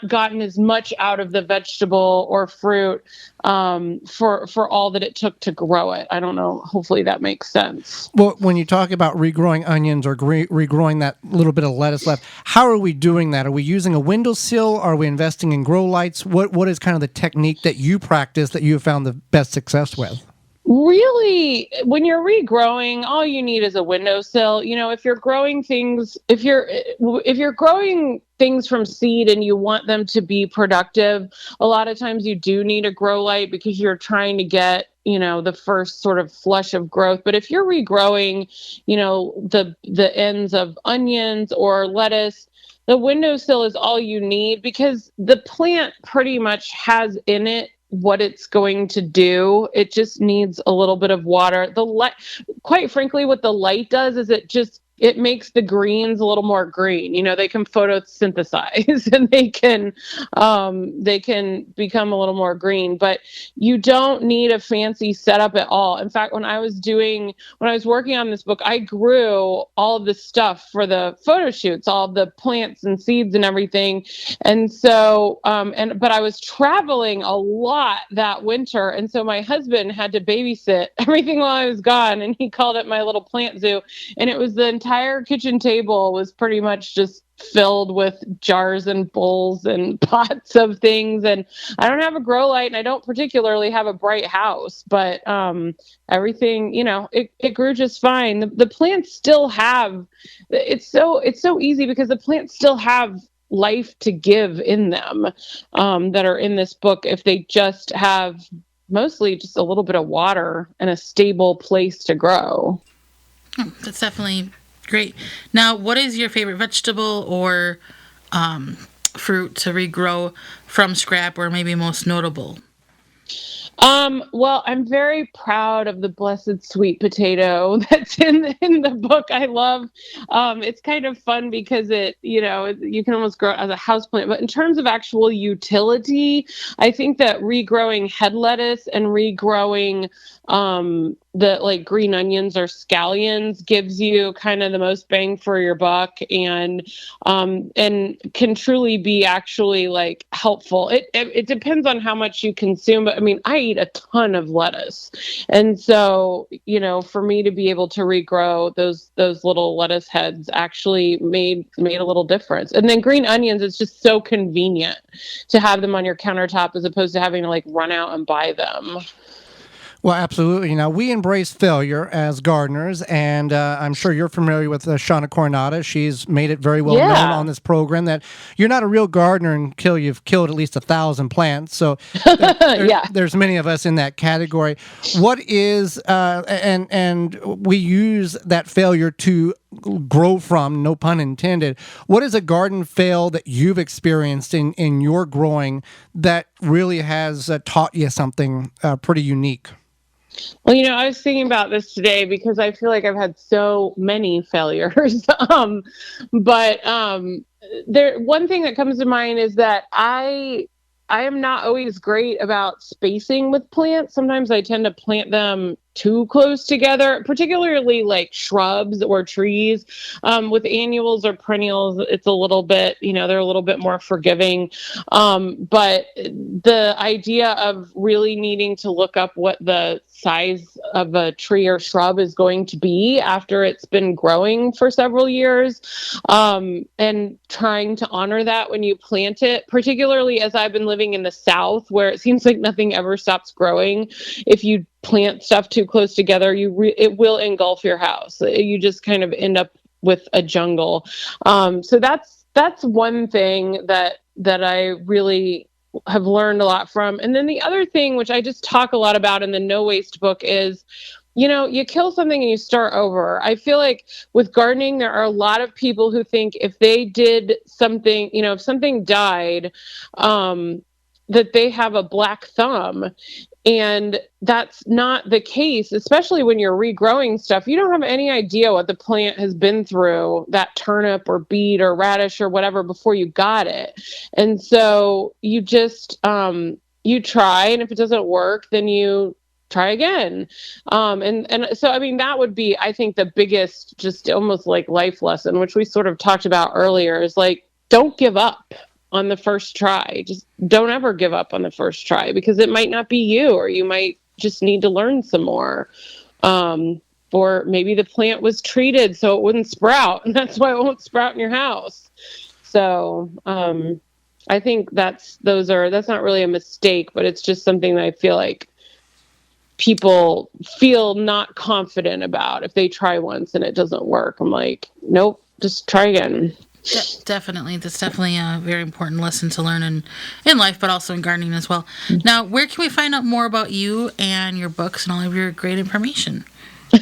gotten as much out of the vegetable or fruit for all that it took to grow it. I don't know. Hopefully that makes sense. Well, when you talk about regrowing onions or regrowing that little bit of lettuce left, how are we doing that? Are we using a windowsill? Are we investing in grow lights? What is kind of the technique that you practice that you have found the best success with? Really, when you're regrowing, all you need is a windowsill. If you're growing things, if you're growing things from seed and you want them to be productive, a lot of times you do need a grow light because you're trying to get, the first sort of flush of growth. But if you're regrowing, the ends of onions or lettuce, the windowsill is all you need because the plant pretty much has in it what it's going to do. It just needs a little bit of water. The light, quite frankly, what the light does is it makes the greens a little more green. They can photosynthesize and they can become a little more green, but you don't need a fancy setup at all. In fact, when I was working on this book, I grew all of the stuff for the photo shoots, all of the plants and seeds and everything. And so, but I was traveling a lot that winter. And so my husband had to babysit everything while I was gone. And he called it my little plant zoo. And it was the entire kitchen table was pretty much just filled with jars and bowls and pots of things. And I don't have a grow light, and I don't particularly have a bright house, but everything, it grew just fine. The plants still have, it's so easy because the plants still have life to give in them that are in this book if they just have mostly just a little bit of water and a stable place to grow. That's definitely great. Now, what is your favorite vegetable or fruit to regrow from scrap, or maybe most notable? Well, I'm very proud of the blessed sweet potato that's in the book. I love, it's kind of fun because you can almost grow it as a houseplant, but in terms of actual utility, I think that regrowing head lettuce and regrowing the like green onions or scallions gives you kind of the most bang for your buck, and can truly be actually like helpful. It depends on how much you consume, but I mean, I eat a ton of lettuce, and so for me to be able to regrow those little lettuce heads actually made a little difference. And then green onions, it's just so convenient to have them on your countertop as opposed to having to like run out and buy them. Well, absolutely. Now, we embrace failure as gardeners, and I'm sure you're familiar with Shauna Coronata. She's made it very well known on this program that you're not a real gardener until you've killed at least 1,000 plants. So there's many of us in that category. What is, and we use that failure to grow from, no pun intended. What is a garden fail that you've experienced in your growing that really has taught you something pretty unique? Well, I was thinking about this today because I feel like I've had so many failures. But one thing that comes to mind is that I am not always great about spacing with plants. Sometimes I tend to plant them too close together, particularly like shrubs or trees. With annuals or perennials, it's a little bit, they're a little bit more forgiving. But the idea of really needing to look up what the size of a tree or shrub is going to be after it's been growing for several years, and trying to honor that when you plant it, particularly as I've been living in the South where it seems like nothing ever stops growing. If you plant stuff too close together, it will engulf your house. You just kind of end up with a jungle. So that's one thing that I really have learned a lot from. And then the other thing, which I just talk a lot about in the No Waste book, is you kill something and you start over. I feel like with gardening, there are a lot of people who think if they did something, if something died, that they have a black thumb. And that's not the case, especially when you're regrowing stuff. You don't have any idea what the plant has been through, that turnip or beet or radish or whatever, before you got it. And so you just, you try, and if it doesn't work, then you try again. And so, I mean, that would be, I think, the biggest, just almost like life lesson, which we sort of talked about earlier, is like, don't give up on the first try. Just don't ever give up on the first try, because it might not be you, or you might just need to learn some more. Or maybe the plant was treated so it wouldn't sprout, and that's why it won't sprout in your house. So, I think that's not really a mistake, but it's just something that I feel like people feel not confident about if they try once and it doesn't work. I'm like, nope, just try again. Definitely. That's definitely a very important lesson to learn in life, but also in gardening as well. Now, where can we find out more about you and your books and all of your great information?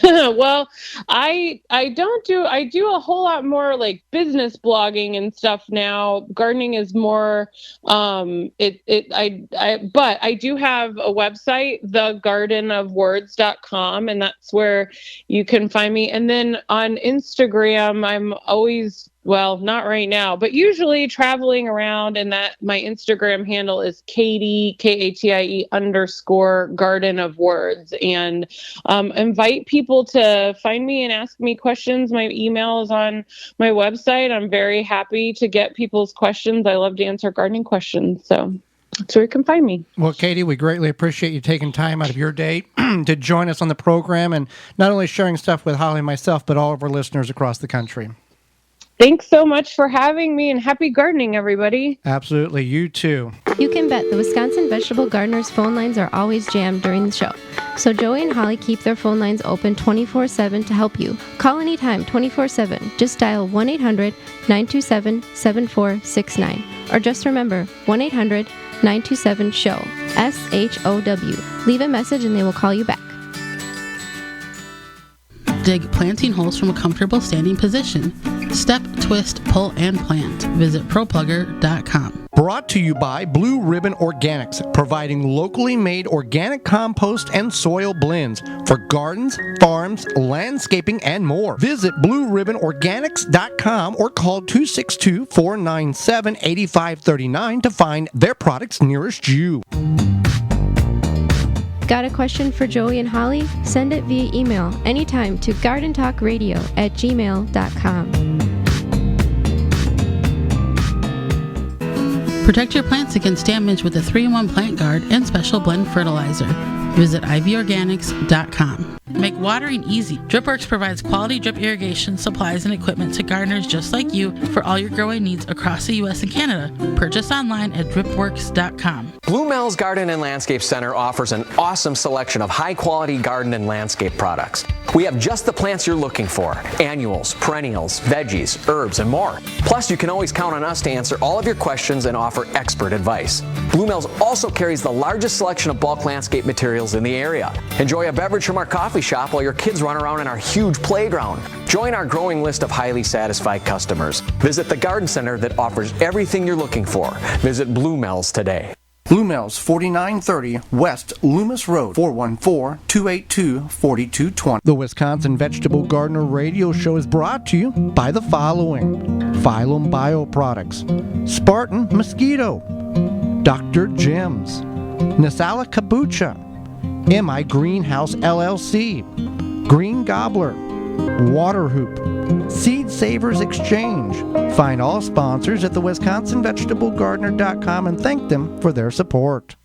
Well, I do a whole lot more like business blogging and stuff now. Gardening is more, but I do have a website, thegardenofwords.com, and that's where you can find me. And then on Instagram, I'm always, well, not right now, but usually traveling around, and that my Instagram handle is Katie, Katie _ Garden of Words, and invite people to find me and ask me questions. My email is on my website. I'm very happy to get people's questions. I love to answer gardening questions. So that's where you can find me. Well, Katie, we greatly appreciate you taking time out of your day to join us on the program, and not only sharing stuff with Holly and myself, but all of our listeners across the country. Thanks so much for having me, and happy gardening, everybody. Absolutely. You too. You can bet the Wisconsin Vegetable Gardeners phone lines are always jammed during the show. So Joey and Holly keep their phone lines open 24/7 to help you. Call anytime 24/7. Just dial 1-800-927-7469. Or just remember 1-800-927-SHOW. SHOW. Leave a message and they will call you back. Dig planting holes from a comfortable standing position. Step, twist, pull, and plant. Visit ProPlugger.com. Brought to you by Blue Ribbon Organics, providing locally made organic compost and soil blends for gardens, farms, landscaping, and more. Visit BlueRibbonOrganics.com or call 262-497-8539 to find their products nearest you. Got a question for Joey and Holly? Send it via email anytime to gardentalkradio@gmail.com. Protect your plants against damage with a 3-in-1 plant guard and special blend fertilizer. Visit ivorganics.com. Make watering easy. DripWorks provides quality drip irrigation supplies and equipment to gardeners just like you for all your growing needs across the U.S. and Canada. Purchase online at dripworks.com. Blue Mel's Garden and Landscape Center offers an awesome selection of high-quality garden and landscape products. We have just the plants you're looking for: annuals, perennials, veggies, herbs, and more. Plus, you can always count on us to answer all of your questions and offer expert advice. Blue Mel's also carries the largest selection of bulk landscape materials in the area. Enjoy a beverage from our coffee shop while your kids run around in our huge playground. Join our growing list of highly satisfied customers. Visit the garden center that offers everything you're looking for. Visit Blue Mel's today. Blue Mel's, 4930 West Loomis Road, 414-282-4220. The Wisconsin Vegetable Gardener Radio Show is brought to you by the following: Phylum Bioproducts, Spartan Mosquito, Dr. Jim's, Nasala Kabucha, MI Greenhouse LLC, Green Gobbler, Water Hoop, Seed Savers Exchange. Find all sponsors at the WisconsinVegetableGardener.com and thank them for their support.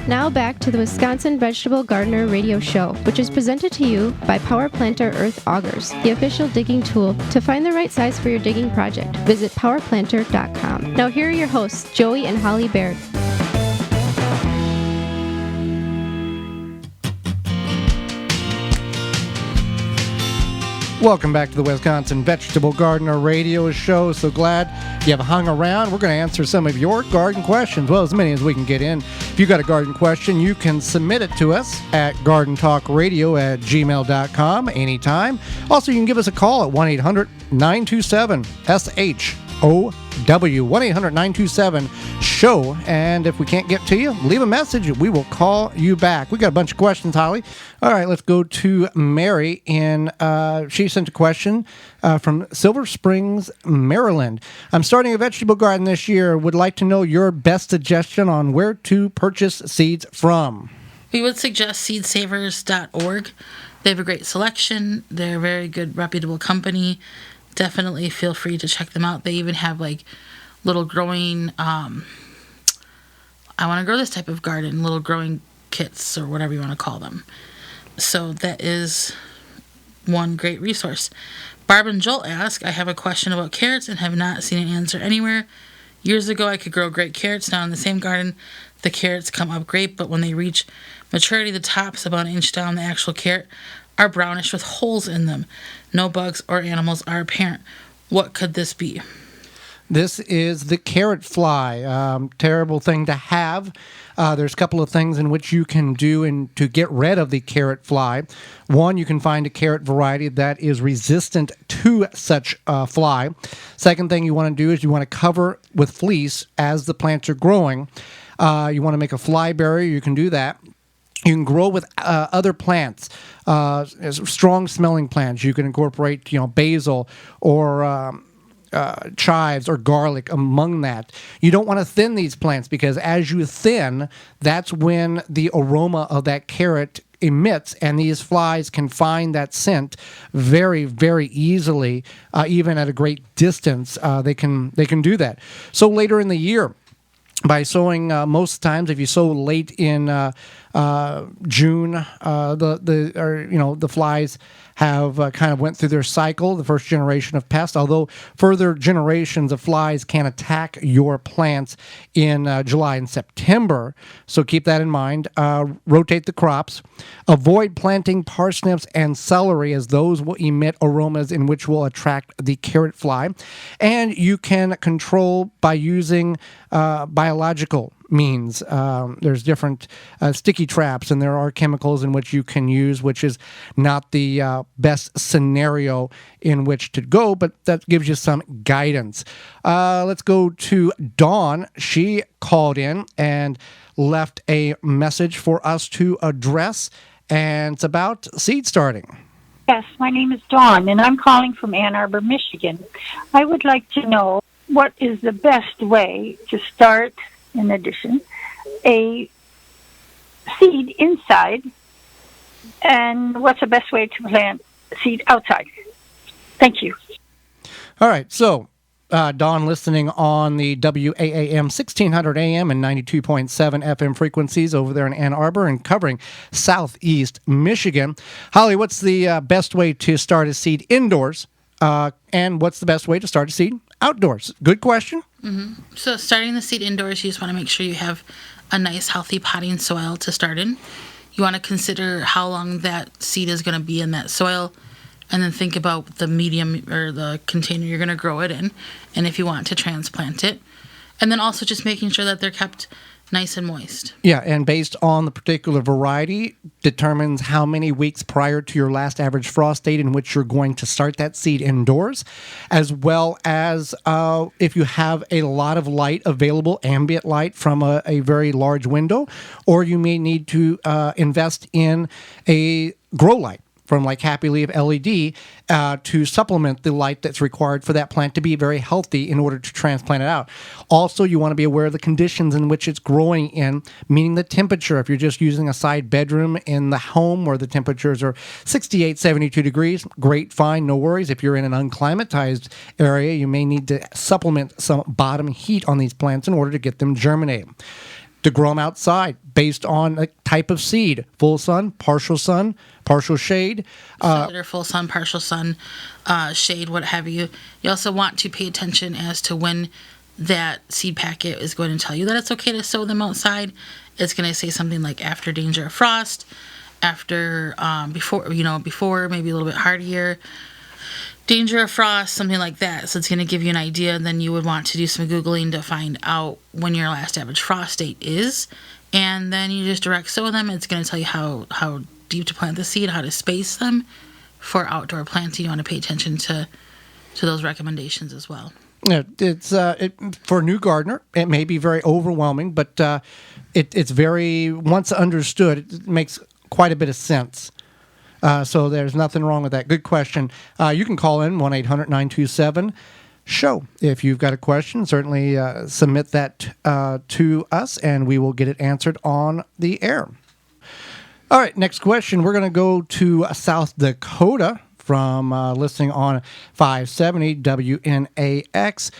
Now back to the Wisconsin Vegetable Gardener Radio Show, which is presented to you by Power Planter Earth Augers, the official digging tool. To find the right size for your digging project, visit powerplanter.com. Now here are your hosts, Joey and Holly Baird. Welcome back to the Wisconsin Vegetable Gardener Radio Show. So glad you have hung around. We're going to answer some of your garden questions, well, as many as we can get in. If you got a garden question, you can submit it to us at gardentalkradio@gmail.com anytime. Also, you can give us a call at 1-800-927-SHOW, 1-800-927-SHOW. And if we can't get to you, leave a message. We will call you back. We got a bunch of questions, Holly. All right, let's go to Mary. She sent a question from Silver Springs, Maryland. I'm starting a vegetable garden this year. Would like to know your best suggestion on where to purchase seeds from. We would suggest seedsavers.org. They have a great selection. They're a very good, reputable company. Definitely feel free to check them out. They even have like little growing, I want to grow this type of garden, little growing kits or whatever you want to call them. So that is one great resource. Barb and Joel ask, I have a question about carrots and have not seen an answer anywhere. Years ago, I could grow great carrots. Now in the same garden, the carrots come up great, but when they reach maturity, the tops about an inch down the actual carrot are brownish with holes in them. No bugs or animals are apparent. What could this be? This is the carrot fly. Terrible thing to have. There's a couple of things in which you can do to get rid of the carrot fly. One, you can find a carrot variety that is resistant to such fly. Second thing you want to do is you want to cover with fleece as the plants are growing. You want to make a fly barrier. You can do that. You can grow with other plants, strong-smelling plants. You can incorporate, basil or chives or garlic among that. You don't want to thin these plants because as you thin, that's when the aroma of that carrot emits, and these flies can find that scent very, very easily, even at a great distance. They can do that. So later in the year, by sowing, most times, if you sow late in June, the flies have kind of went through their cycle, the first generation of pests, although further generations of flies can attack your plants in July and September. So keep that in mind. Rotate the crops. Avoid planting parsnips and celery, as those will emit aromas in which will attract the carrot fly. And you can control by using biological means. There's different sticky traps, and there are chemicals in which you can use, which is not the best scenario in which to go, but that gives you some guidance. Let's go to Dawn. She called in and left a message for us to address, and it's about seed starting. Yes, my name is Dawn, and I'm calling from Ann Arbor, Michigan. I would like to know what is the best way to start, in addition, a seed inside, and what's the best way to plant seed outside? Thank you. All right, so Dawn listening on the WAAM 1600 AM and 92.7 FM frequencies over there in Ann Arbor and covering southeast Michigan. Holly, what's the best way to start a seed indoors, and what's the best way to start a seed outdoors? Good question. Mm-hmm. So starting the seed indoors, you just want to make sure you have a nice, healthy potting soil to start in. You want to consider how long that seed is going to be in that soil, and then think about the medium or the container you're going to grow it in, and if you want to transplant it. And then also just making sure that they're kept nice and moist. Yeah, and based on the particular variety, determines how many weeks prior to your last average frost date in which you're going to start that seed indoors, as well as if you have a lot of light available, ambient light from a very large window, or you may need to invest in a grow light from like Happy Leaf LED to supplement the light that's required for that plant to be very healthy in order to transplant it out. Also, you want to be aware of the conditions in which it's growing in, meaning the temperature. If you're just using a side bedroom in the home where the temperatures are 68, 72 degrees, great, fine, no worries. If you're in an unclimatized area, you may need to supplement some bottom heat on these plants in order to get them germinating. To grow them outside based on a type of seed, full sun, partial shade. Solar, full sun, partial sun, shade, what have you. You also want to pay attention as to when that seed packet is going to tell you that it's okay to sow them outside. It's going to say something like after danger of frost, after, before, maybe a little bit hardier, danger of frost, something like that. So it's going to give you an idea, and then you would want to do some Googling to find out when your last average frost date is. And then you just direct sow them. It's going to tell you how deep to plant the seed, how to space them. For outdoor planting, you want to pay attention to those recommendations as well. Yeah, it's for a new gardener, it may be very overwhelming, but it's very, once understood, it makes quite a bit of sense. So there's nothing wrong with that. Good question. You can call in 1-800-927-SHOW. If you've got a question, certainly submit that to us, and we will get it answered on the air. All right, next question. We're going to go to South Dakota from listening on 570 WNAX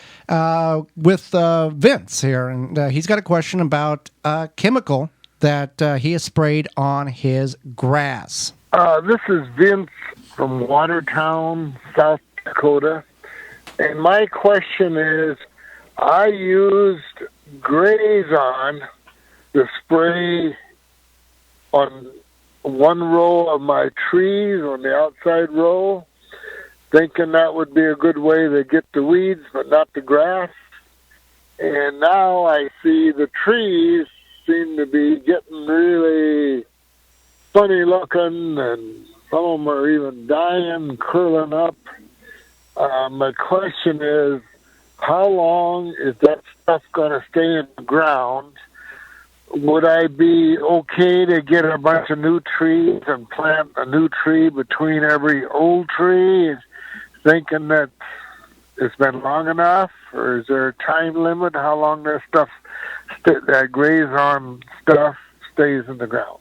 with Vince here. And he's got a question about a chemical that he has sprayed on his grass. This is Vince from Watertown, South Dakota. And my question is, I used grazon to spray on one row of my trees on the outside row, thinking that would be a good way to get the weeds, but not the grass. And now I see the trees seem to be getting really funny looking, and some of them are even dying, curling up. My question is, how long is that stuff going to stay in the ground? Would I be okay to get a bunch of new trees and plant a new tree between every old tree, thinking that it's been long enough? Or is there a time limit how long that stuff, that grazon stuff, stays in the ground?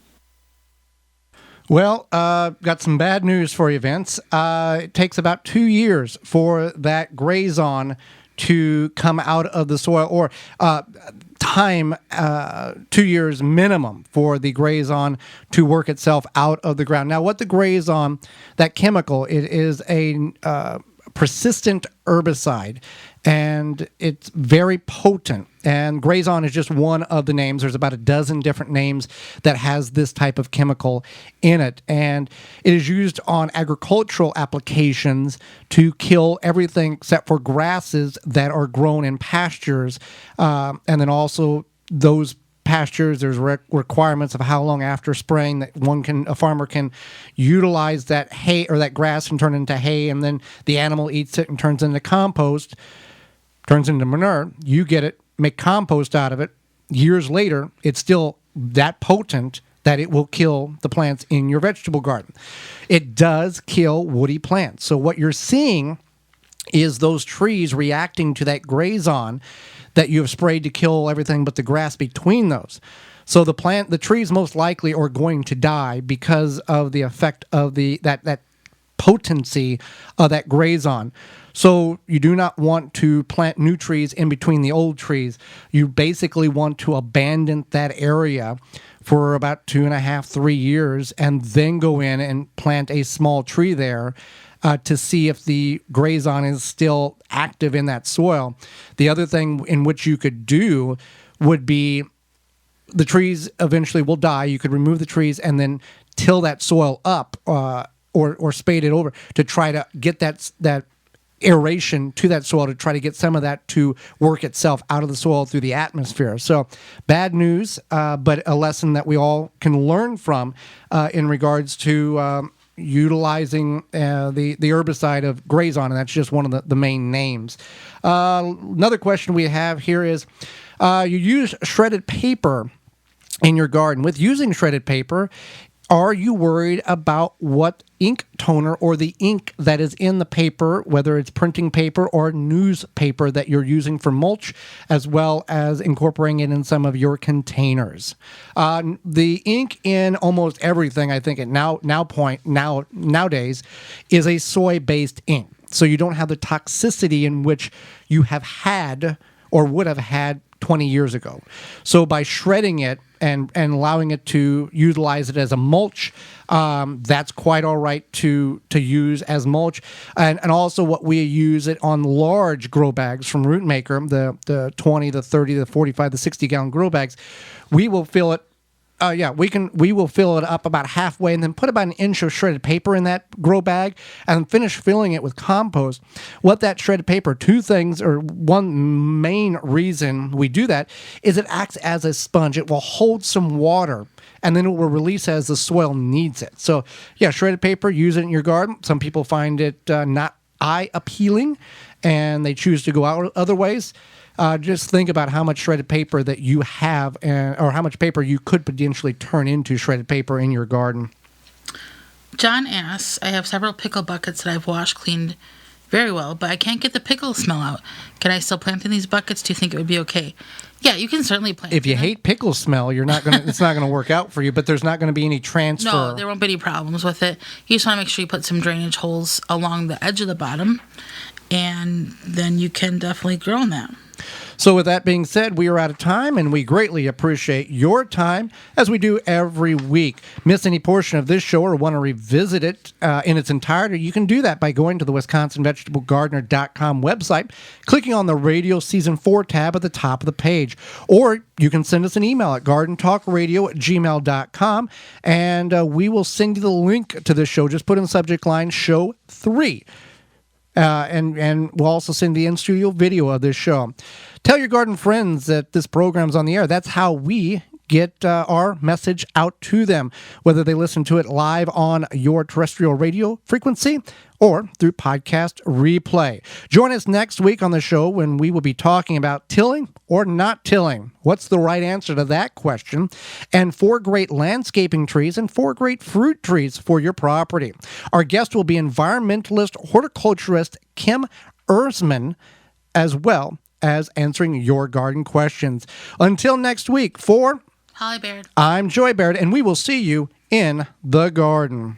Well, got some bad news for you, Vince. It takes about 2 years for that grazon to come out of the soil, or time, 2 years minimum for the grazon to work itself out of the ground. Now, what the grazon, that chemical, it is a persistent herbicide, and it's very potent. And grazon is just one of the names. There's about a dozen different names that has this type of chemical in it. And it is used on agricultural applications to kill everything except for grasses that are grown in pastures. And then also those pastures, there's requirements of how long after spraying that a farmer can utilize that hay or that grass and turn it into hay, and then the animal eats it and turns into compost, turns into manure. You get it, make compost out of it. Years later, it's still that potent that it will kill the plants in your vegetable garden. It does kill woody plants. So what you're seeing is those trees reacting to that grazon. that you have sprayed to kill everything but the grass between those. So the trees most likely are going to die because of the effect of that potency of that grazon. So you do not want to plant new trees in between the old trees. You basically want to abandon that area for about 2.5, 3 years, and then go in and plant a small tree there to see if the grazon is still active in that soil. The other thing in which you could do would be, the trees eventually will die. You could remove the trees and then till that soil up or spade it over to try to get that aeration to that soil, to try to get some of that to work itself out of the soil through the atmosphere. So bad news, but a lesson that we all can learn from in regards to utilizing the herbicide of grazon, and that's just one of the main names. Another question we have here is, you use shredded paper in your garden. With using shredded paper, are you worried about what ink toner or the ink that is in the paper, whether it's printing paper or newspaper that you're using for mulch, as well as incorporating it in some of your containers? The ink in almost everything, I think, nowadays, is a soy-based ink. So you don't have the toxicity in which you have had or would have had 20 years ago. So by shredding it and allowing it to utilize it as a mulch, that's quite all right to use as mulch. And also what we use it on large grow bags from Root Maker, the 20, the 30, the 45, the 60 gallon grow bags, we will fill it. We will fill it up about halfway and then put about 1 inch of shredded paper in that grow bag and finish filling it with compost. What that shredded paper, two things, or one main reason we do that is it acts as a sponge. It will hold some water and then it will release as the soil needs it. So yeah, shredded paper, use it in your garden. Some people find it not eye appealing and they choose to go out other ways. Just think about how much shredded paper that you have, or how much paper you could potentially turn into shredded paper in your garden. John asks, I have several pickle buckets that I've washed, cleaned very well, but I can't get the pickle smell out. Can I still plant in these buckets? Do you think it would be okay? Yeah, you can certainly plant. If you hate pickle smell, you're not gonna. It's not gonna work out for you. But there's not going to be any transfer. No, there won't be any problems with it. You just want to make sure you put some drainage holes along the edge of the bottom, and then you can definitely grow in that. So with that being said, we are out of time, and we greatly appreciate your time, as we do every week. Miss any portion of this show or want to revisit it in its entirety, you can do that by going to the WisconsinVegetableGardener.com website, clicking on the Radio Season 4 tab at the top of the page. Or you can send us an email at gardentalkradio@gmail.com, and we will send you the link to this show. Just put in the subject line, Show 3. And we'll also send the in-studio video of this show. Tell your garden friends that this program's on the air. That's how we get our message out to them, whether they listen to it live on your terrestrial radio frequency or through podcast replay. Join us next week on the show when we will be talking about tilling or not tilling. What's the right answer to that question? And 4 great landscaping trees and 4 great fruit trees for your property. Our guest will be environmentalist horticulturist Kim Erzman, as well as answering your garden questions. Until next week, for Holly Baird, I'm Joy Baird, and we will see you in the garden.